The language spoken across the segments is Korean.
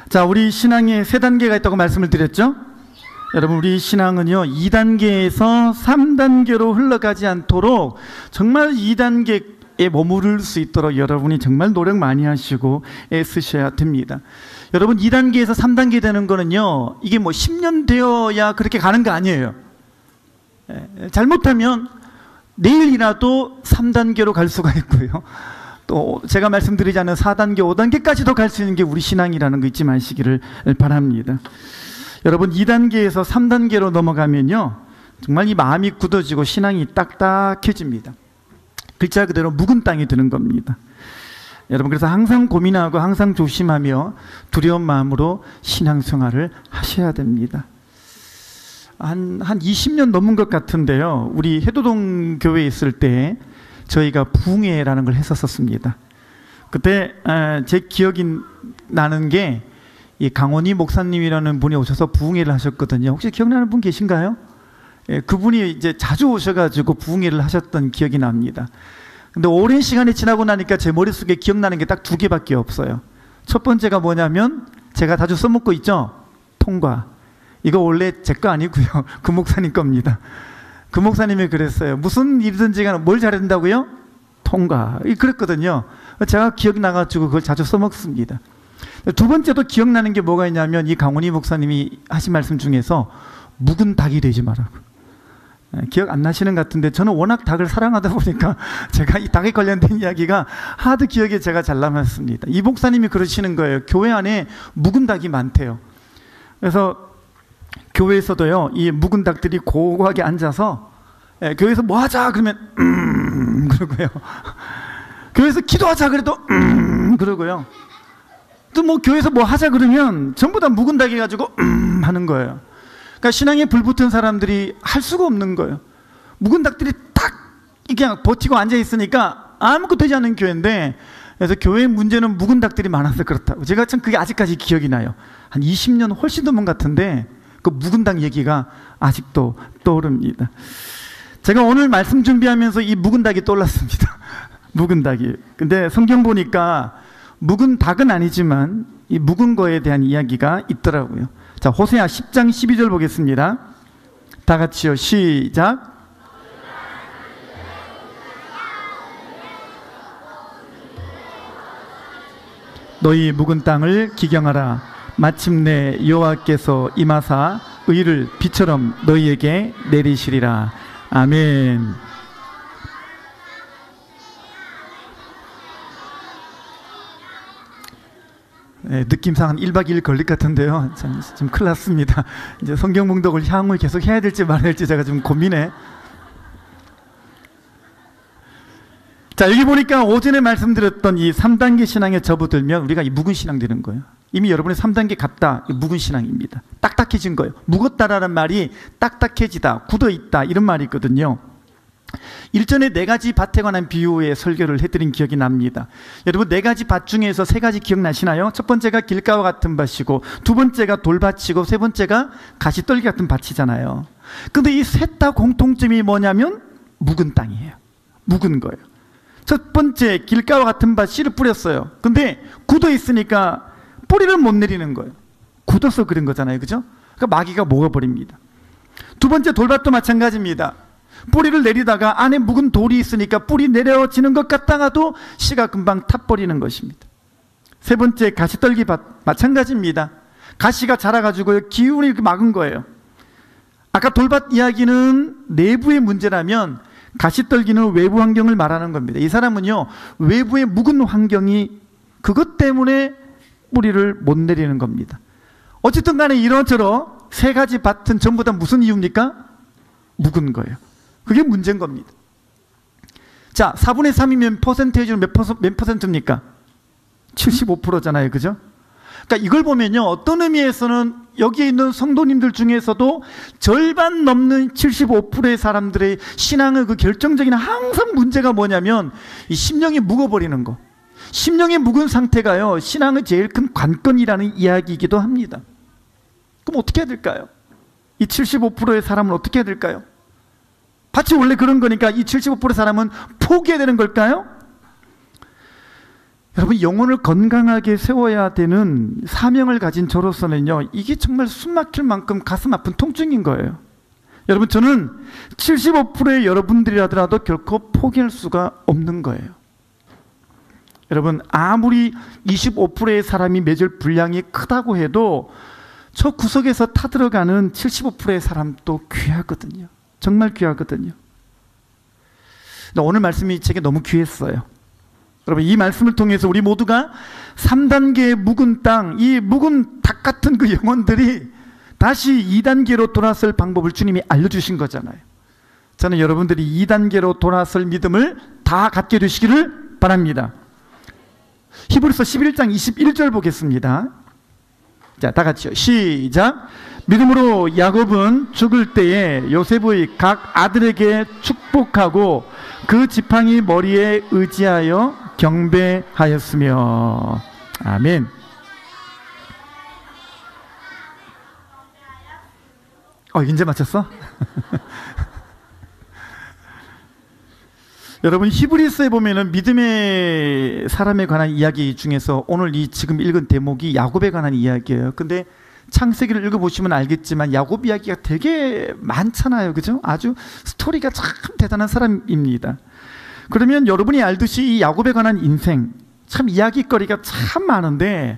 자, 우리 신앙에 세 단계가 있다고 말씀을 드렸죠? 여러분, 우리 신앙은요 2단계에서 3단계로 흘러가지 않도록 정말 2단계에 머무를 수 있도록 여러분이 정말 노력 많이 하시고 애쓰셔야 됩니다. 여러분, 2단계에서 3단계 되는 거는요, 이게 뭐 10년 되어야 그렇게 가는 거 아니에요. 잘못하면 내일이라도 3단계로 갈 수가 있고요, 또 제가 말씀드리지 않은 4단계, 5단계까지도 갈 수 있는 게 우리 신앙이라는 거 잊지 마시기를 바랍니다. 여러분, 2단계에서 3단계로 넘어가면요 정말 이 마음이 굳어지고 신앙이 딱딱해집니다. 글자 그대로 묵은 땅이 되는 겁니다. 여러분, 그래서 항상 고민하고 항상 조심하며 두려운 마음으로 신앙생활을 하셔야 됩니다. 한 20년 넘은 것 같은데요, 우리 해도동 교회에 있을 때 저희가 부흥회라는 걸 했었습니다. 그때 제 기억이 나는 게 이 강원희 목사님이라는 분이 오셔서 부흥회를 하셨거든요. 혹시 기억나는 분 계신가요? 그분이 이제 자주 오셔가지고 부흥회를 하셨던 기억이 납니다. 근데 오랜 시간이 지나고 나니까 제 머릿속에 기억나는 게 딱 2개밖에 없어요. 첫 번째가 뭐냐면 제가 자주 써먹고 있죠? 통과. 이거 원래 제 거 아니고요, 그 목사님 겁니다. 그 목사님이 그랬어요. 무슨 일이든지 간에 뭘 잘해야 된다고요? 통과. 그랬거든요. 제가 기억나가지고 그걸 자주 써먹습니다. 두 번째도 기억나는 게 뭐가 있냐면 이 강원희 목사님이 하신 말씀 중에서 묵은 닭이 되지 마라고. 기억 안 나시는 것 같은데 저는 워낙 닭을 사랑하다 보니까 제가 이 닭에 관련된 이야기가 하도 기억에 제가 잘 남았습니다. 이 목사님이 그러시는 거예요. 교회 안에 묵은 닭이 많대요. 그래서 교회에서도요 이 묵은 닭들이 고고하게 앉아서 교회에서 뭐 하자 그러면 그러고요, 교회에서 기도하자 그래도 그러고요, 또 뭐 교회에서 뭐 하자 그러면 전부 다 묵은 닭이 가지고 하는 거예요. 그러니까 신앙에 불붙은 사람들이 할 수가 없는 거예요. 묵은 닭들이 딱 이렇게 버티고 앉아 있으니까 아무것도 되지 않는 교회인데, 그래서 교회의 문제는 묵은 닭들이 많아서 그렇다고. 제가 참 그게 아직까지 기억이 나요. 한 20년 훨씬 넘은 것 같은데 그 묵은 닭 얘기가 아직도 떠오릅니다. 제가 오늘 말씀 준비하면서 이 묵은 닭이 떠올랐습니다. 묵은 닭이. 근데 성경 보니까 묵은 닭은 아니지만 이 묵은 거에 대한 이야기가 있더라고요. 자, 호세아 10장 12절 보겠습니다. 다 같이요, 시작. 너희 묵은 땅을 기경하라. 마침내 여호와께서 임하사 의를 비처럼 너희에게 내리시리라. 아멘. 네, 느낌상 한 1박 2일 걸릴 것 같은데요, 좀 큰일 났습니다. 이제 성경 봉독을 향후 계속 해야 될지 말아야 될지 제가 좀 고민해. 자, 여기 보니까 오전에 말씀드렸던 이 3단계 신앙에 접어들면 우리가 이 묵은 신앙 되는 거예요. 이미 여러분의 3단계 갔다, 묵은 신앙입니다. 딱딱해진 거예요. 묵었다라는 말이 딱딱해지다, 굳어있다 이런 말이 있거든요. 일전에 4가지 밭에 관한 비유의 설교를 해드린 기억이 납니다. 여러분, 4가지 밭 중에서 3가지 기억나시나요? 첫 번째가 길가와 같은 밭이고, 두 번째가 돌밭이고, 세 번째가 가시떨기 같은 밭이잖아요. 근데 이 셋 다 공통점이 뭐냐면 묵은 땅이에요. 묵은 거예요. 첫 번째 길가와 같은 밭, 씨를 뿌렸어요. 근데 굳어 있으니까 뿌리를 못 내리는 거예요. 굳어서 그런 거잖아요, 그죠? 그러니까 마귀가 먹어버립니다. 두 번째 돌밭도 마찬가지입니다. 뿌리를 내리다가 안에 묵은 돌이 있으니까 뿌리 내려지는 것 같다가도 씨가 금방 타버리는 것입니다. 세 번째 가시떨기 밭 마찬가지입니다. 가시가 자라가지고 기운이 막은 거예요. 아까 돌밭 이야기는 내부의 문제라면 가시떨기는 외부 환경을 말하는 겁니다. 이 사람은요, 외부의 묵은 환경이 그것 때문에 뿌리를 못 내리는 겁니다. 어쨌든 간에 이런저런 3가지 밭은 전부 다 무슨 이유입니까? 묵은 거예요. 그게 문제인 겁니다. 자, 4분의 3이면 퍼센테이지로 몇 퍼센트입니까? 75%잖아요, 그죠? 그러니까 이걸 보면요, 어떤 의미에서는 여기에 있는 성도님들 중에서도 절반 넘는 75%의 사람들의 신앙의 그 결정적인 항상 문제가 뭐냐면 이 심령이 묵어버리는 거. 심령이 묵은 상태가요, 신앙의 제일 큰 관건이라는 이야기이기도 합니다. 그럼 어떻게 해야 될까요? 이 75%의 사람은 어떻게 해야 될까요? 밭이 원래 그런 거니까 이 75%의 사람은 포기해야 되는 걸까요? 여러분, 영혼을 건강하게 세워야 되는 사명을 가진 저로서는요, 이게 정말 숨막힐 만큼 가슴 아픈 통증인 거예요. 여러분, 저는 75%의 여러분들이라도 결코 포기할 수가 없는 거예요. 여러분, 아무리 25%의 사람이 맺을 분량이 크다고 해도 저 구석에서 타들어가는 75%의 사람도 귀하거든요. 정말 귀하거든요. 오늘 말씀이 제게 너무 귀했어요. 여러분, 이 말씀을 통해서 우리 모두가 3단계의 묵은 땅, 이 묵은 닭 같은 그 영혼들이 다시 2단계로 돌아설 방법을 주님이 알려주신 거잖아요. 저는 여러분들이 2단계로 돌아설 믿음을 다 갖게 되시기를 바랍니다. 히브리서 11장 21절 보겠습니다. 자, 다 같이요. 시작. 믿음으로 야곱은 죽을 때에 요셉의 각 아들에게 축복하고 그 지팡이 머리에 의지하여 경배하였으며. 아멘. 이제 맞췄어? 여러분, 히브리서에 보면은 믿음의 사람에 관한 이야기 중에서 오늘 이 지금 읽은 대목이 야곱에 관한 이야기예요. 근데 창세기를 읽어보시면 알겠지만 야곱 이야기가 되게 많잖아요. 그죠? 아주 스토리가 참 대단한 사람입니다. 그러면 여러분이 알듯이 이 야곱에 관한 인생, 참 이야기거리가 참 많은데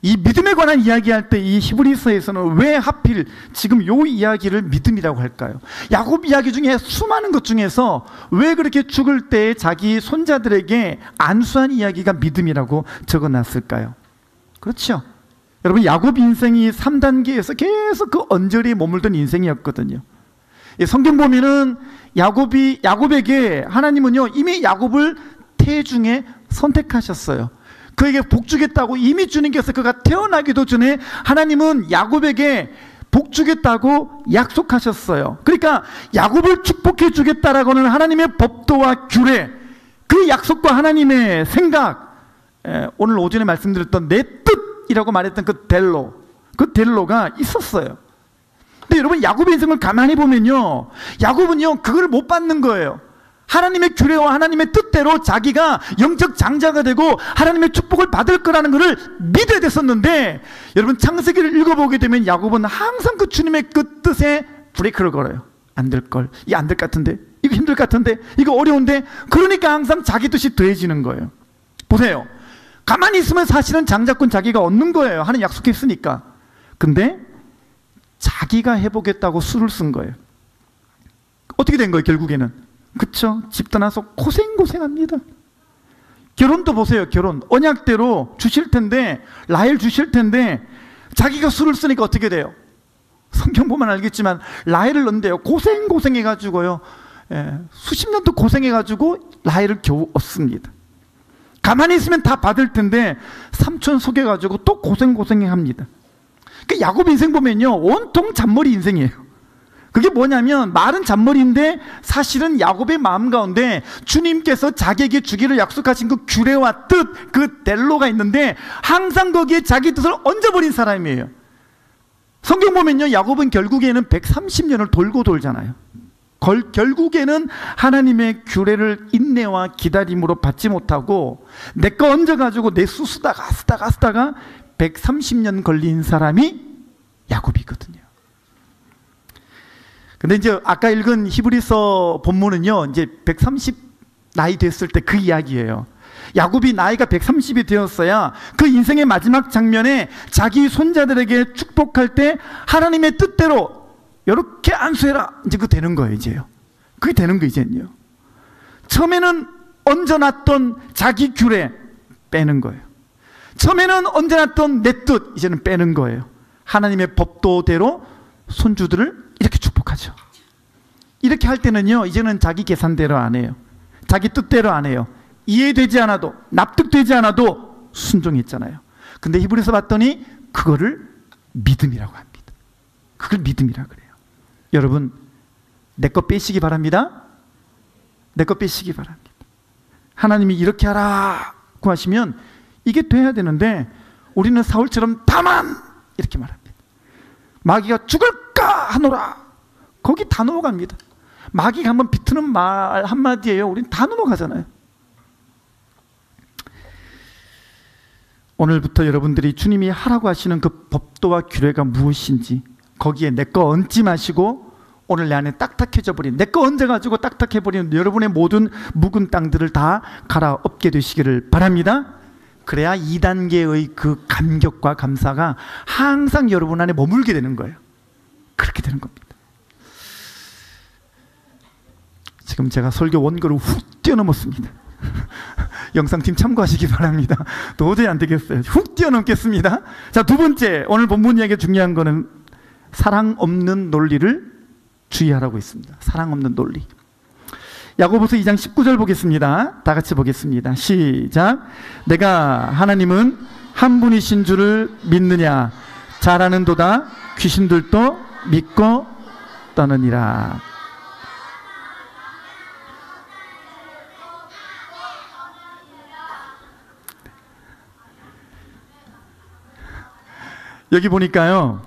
이 믿음에 관한 이야기할 때 이 히브리서에서는 왜 하필 지금 요 이야기를 믿음이라고 할까요? 야곱 이야기 중에 수많은 것 중에서 왜 그렇게 죽을 때 자기 손자들에게 안수한 이야기가 믿음이라고 적어놨을까요? 그렇죠. 여러분, 야곱 인생이 3단계에서 계속 그 언저리에 머물던 인생이었거든요. 성경 보면은 야곱에게 하나님은요, 이미 야곱을 태중에 선택하셨어요. 그에게 복 주겠다고 이미 주님께서 그가 태어나기도 전에 하나님은 야곱에게 복 주겠다고 약속하셨어요. 그러니까 야곱을 축복해 주겠다라고는 하나님의 법도와 규례, 그 약속과 하나님의 생각, 오늘 오전에 말씀드렸던 내 뜻이라고 말했던 그 델로가 있었어요. 근데 여러분, 야곱의 인생을 가만히 보면요, 야곱은요 그걸 못 받는 거예요. 하나님의 규례와 하나님의 뜻대로 자기가 영적 장자가 되고 하나님의 축복을 받을 거라는 것을 믿어야 됐었는데, 여러분, 창세기를 읽어보게 되면 야곱은 항상 그 주님의 그 뜻에 브레이크를 걸어요. 안 될 걸, 이게 안 될 것 같은데, 이거 힘들 것 같은데, 이거 어려운데. 그러니까 항상 자기 뜻이 더해지는 거예요. 보세요, 가만히 있으면 사실은 장자권 자기가 얻는 거예요. 하나님 약속했으니까. 근데 자기가 해보겠다고 수를 쓴 거예요. 어떻게 된 거예요 결국에는? 그쵸? 집 떠나서 고생합니다. 결혼도 보세요. 결혼 언약대로 주실 텐데, 라헬 주실 텐데 자기가 수를 쓰니까 어떻게 돼요? 성경 보면 알겠지만 라헬을 넣는데요, 고생해가지고요, 수십 년도 고생해가지고 라헬을 겨우 얻습니다. 가만히 있으면 다 받을 텐데 삼촌 속여가지고 또 고생합니다. 그 야곱 인생 보면요, 온통 잔머리 인생이에요. 그게 뭐냐면, 말은 잔머리인데 사실은 야곱의 마음 가운데 주님께서 자기에게 주기를 약속하신 그 규례와 뜻, 그 델로가 있는데 항상 거기에 자기 뜻을 얹어버린 사람이에요. 성경 보면요, 야곱은 결국에는 130년을 돌고 돌잖아요. 결국에는 하나님의 규례를 인내와 기다림으로 받지 못하고 내 거 얹어가지고 내 수 쓰다가 130년 걸린 사람이 야곱이거든요. 근데 이제 아까 읽은 히브리서 본문은요, 이제 130 나이 됐을 때 그 이야기예요. 야곱이 나이가 130이 되었어야 그 인생의 마지막 장면에 자기 손자들에게 축복할 때 하나님의 뜻대로 이렇게 안수해라, 이제 그거 되는 거예요. 이제요, 그게 되는 거. 이제는요, 처음에는 얹어놨던 자기 규례 빼는 거예요. 처음에는 얹어놨던 내 뜻, 이제는 빼는 거예요. 하나님의 법도대로 손주들을 이렇게 축복하죠. 이렇게 할 때는요, 이제는 자기 계산대로 안 해요. 자기 뜻대로 안 해요. 이해되지 않아도, 납득되지 않아도 순종했잖아요. 근데 히브리서 봤더니 그거를 믿음이라고 합니다. 그걸 믿음이라고 그래요. 여러분, 내 거 빼시기 바랍니다. 내 거 빼시기 바랍니다. 하나님이 이렇게 하라고 하시면 이게 돼야 되는데, 우리는 사울처럼 다만 이렇게 말합니다. 마귀가 죽을까 하노라, 거기 다 넘어갑니다. 마귀가 한번 비트는 말 한마디예요, 우리는 다 넘어가잖아요. 오늘부터 여러분들이 주님이 하라고 하시는 그 법도와 규례가 무엇인지 거기에 내 거 얹지 마시고 오늘 내 안에 딱딱해져 버린, 내 거 얹어가지고 딱딱해버리는 여러분의 모든 묵은 땅들을 다 갈아엎게 되시기를 바랍니다. 그래야 2단계의 그 감격과 감사가 항상 여러분 안에 머물게 되는 거예요. 그렇게 되는 겁니다. 지금 제가 설교 원고를 훅 뛰어넘었습니다. 영상팀 참고하시기 바랍니다. 도저히 안 되겠어요. 훅 뛰어넘겠습니다. 자, 두 번째, 오늘 본문 이야기 중요한 거는 사랑 없는 논리를 주의하라고 있습니다. 사랑 없는 논리. 야고보서 2장 19절 보겠습니다. 다 같이 보겠습니다. 시작. 내가 하나님은 한 분이신 줄을 믿느냐? 잘 아는도다. 귀신들도 믿고 떠느니라. 여기 보니까요,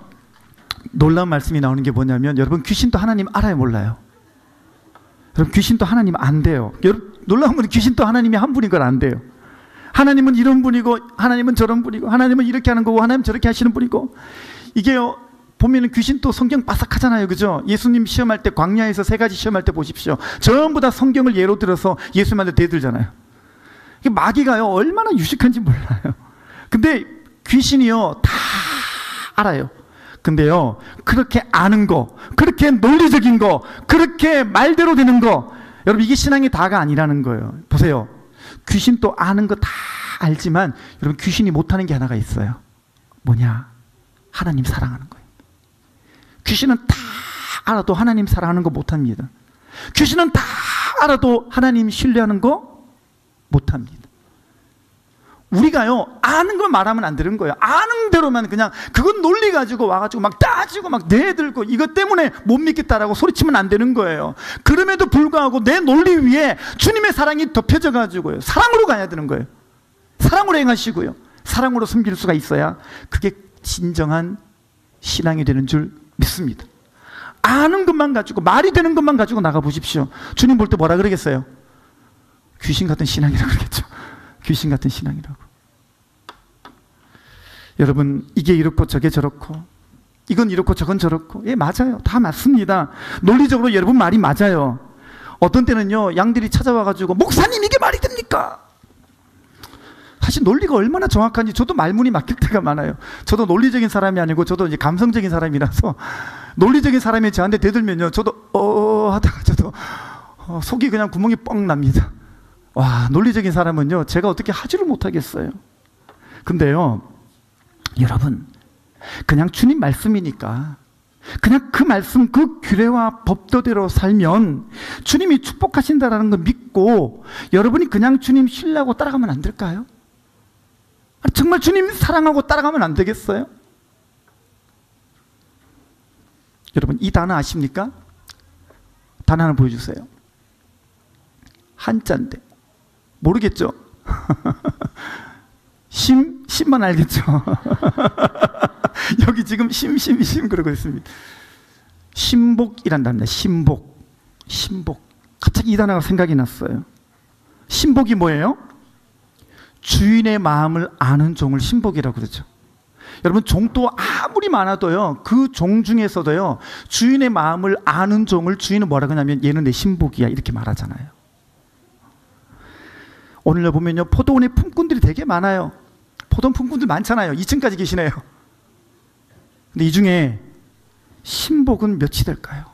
놀라운 말씀이 나오는 게 뭐냐면, 여러분 귀신도 하나님 알아요, 몰라요? 여러분 귀신도 하나님 안 돼요. 여러분 놀라운 건 귀신도 하나님이 한 분인 걸 안 돼요. 하나님은 이런 분이고 하나님은 저런 분이고 하나님은 이렇게 하는 거고 하나님은 저렇게 하시는 분이고, 이게요 보면은 귀신도 성경 바삭하잖아요, 그죠? 예수님 시험할 때 광야에서 3가지 시험할 때 보십시오. 전부 다 성경을 예로 들어서 예수님한테 대들잖아요. 이게 마귀가요 얼마나 유식한지 몰라요. 근데 귀신이요 다 알아요. 근데요 그렇게 아는 거, 그렇게 논리적인 거, 그렇게 말대로 되는 거, 여러분 이게 신앙의 다가 아니라는 거예요. 보세요, 귀신도 아는 거 다 알지만 여러분 귀신이 못하는 게 하나가 있어요. 뭐냐? 하나님 사랑하는 거예요. 귀신은 다 알아도 하나님 사랑하는 거 못합니다. 귀신은 다 알아도 하나님 신뢰하는 거 못합니다. 우리가요 아는 거 말하면 안 되는 거예요. 아는 대로만 그냥 그건 논리 가지고 와가지고 막 따지고 막 내들고 이것 때문에 못 믿겠다라고 소리치면 안 되는 거예요. 그럼에도 불구하고 내 논리 위에 주님의 사랑이 덮여져 가지고요 사랑으로 가야 되는 거예요. 사랑으로 행하시고요 사랑으로 섬길 수가 있어야 그게 진정한 신앙이 되는 줄 믿습니다. 아는 것만 가지고 말이 되는 것만 가지고 나가 보십시오. 주님 볼 때 뭐라 그러겠어요? 귀신 같은 신앙이라고 그러겠죠. 귀신 같은 신앙이라고. 여러분 이게 이렇고 저게 저렇고 이건 이렇고 저건 저렇고, 예 맞아요, 다 맞습니다. 논리적으로 여러분 말이 맞아요. 어떤 때는요 양들이 찾아와가지고 목사님 이게 말이 됩니까? 사실 논리가 얼마나 정확한지 저도 말문이 막힐 때가 많아요. 저도 논리적인 사람이 아니고 저도 이제 감성적인 사람이라서 논리적인 사람이 저한테 대들면요 저도 하다가 저도 속이 그냥 구멍이 뻥 납니다. 와, 논리적인 사람은요 제가 어떻게 하지를 못하겠어요. 근데요 여러분 그냥 주님 말씀이니까 그냥 그 말씀 그 규례와 법도대로 살면 주님이 축복하신다라는 걸 믿고 여러분이 그냥 주님 신뢰하고 따라가면 안 될까요? 아니, 정말 주님 사랑하고 따라가면 안 되겠어요? 여러분 이 단어 아십니까? 단어 하나 보여주세요. 한자인데 모르겠죠? 심만 알겠죠? 여기 지금 심 그러고 있습니다. 신복이란 단어입니다. 신복. 갑자기 이 단어가 생각이 났어요. 신복이 뭐예요? 주인의 마음을 아는 종을 신복이라고 그러죠. 여러분 종도 아무리 많아도요 그 종 중에서도요 주인의 마음을 아는 종을 주인은 뭐라고 하냐면 얘는 내 신복이야 이렇게 말하잖아요. 오늘 보면요 포도원에 품꾼들이 되게 많아요. 포도원 품꾼들 많잖아요. 2층까지 계시네요. 근데 이 중에 신복은 몇이 될까요?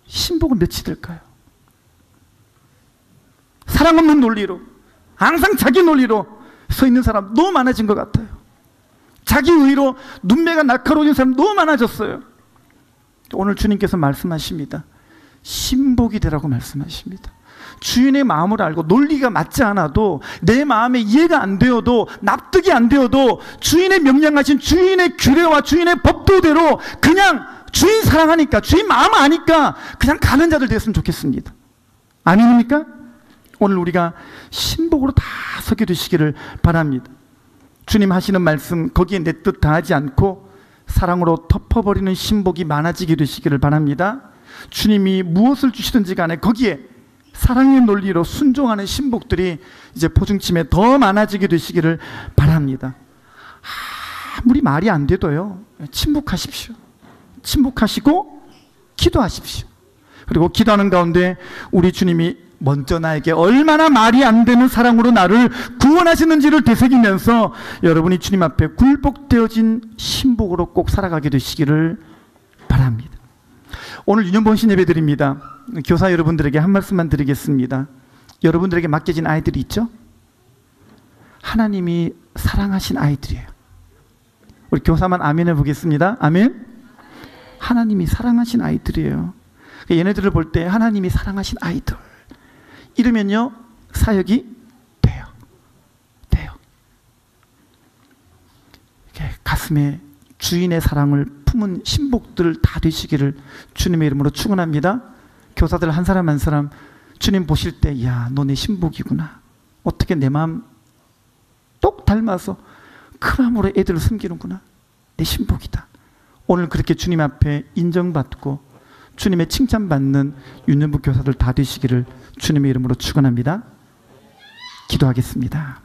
신복은 몇이 될까요? 사랑 없는 논리로 항상 자기 논리로 서 있는 사람 너무 많아진 것 같아요. 자기 의로 눈매가 날카로운 사람 너무 많아졌어요. 오늘 주님께서 말씀하십니다. 신복이 되라고 말씀하십니다. 주인의 마음을 알고 논리가 맞지 않아도 내 마음에 이해가 안 되어도 납득이 안 되어도 주인의 명령하신 주인의 규례와 주인의 법도대로 그냥 주인 사랑하니까 주인 마음 아니까 그냥 가는 자들 됐으면 좋겠습니다. 아닙니까? 오늘 우리가 신복으로 다 서게 되시기를 바랍니다. 주님 하시는 말씀 거기에 내 뜻 다하지 않고 사랑으로 덮어버리는 신복이 많아지게 되시기를 바랍니다. 주님이 무엇을 주시든지 간에 거기에 사랑의 논리로 순종하는 신복들이 이제 포중침에 더 많아지게 되시기를 바랍니다. 아무리 말이 안 돼도요, 침묵하십시오. 침묵하시고 기도하십시오. 그리고 기도하는 가운데 우리 주님이 먼저 나에게 얼마나 말이 안 되는 사랑으로 나를 구원하시는지를 되새기면서 여러분이 주님 앞에 굴복되어진 신복으로 꼭 살아가게 되시기를 바랍니다. 오늘 유년본신 예배 드립니다. 교사 여러분들에게 한 말씀만 드리겠습니다. 여러분들에게 맡겨진 아이들이 있죠? 하나님이 사랑하신 아이들이에요. 우리 교사만 아멘 해보겠습니다. 아멘. 하나님이 사랑하신 아이들이에요. 얘네들을 볼 때 하나님이 사랑하신 아이들 이러면요, 사역이 돼요. 이렇게 가슴에 주인의 사랑을 품은 신복들 다 되시기를 주님의 이름으로 축원합니다. 교사들 한 사람 한 사람 주님 보실 때, 야, 너 내 신복이구나. 어떻게 내 마음 똑 닮아서 그 마음으로 애들을 섬기는구나. 내 신복이다. 오늘 그렇게 주님 앞에 인정받고 주님의 칭찬받는 유년부 교사들 다 되시기를 주님의 이름으로 축원합니다. 기도하겠습니다.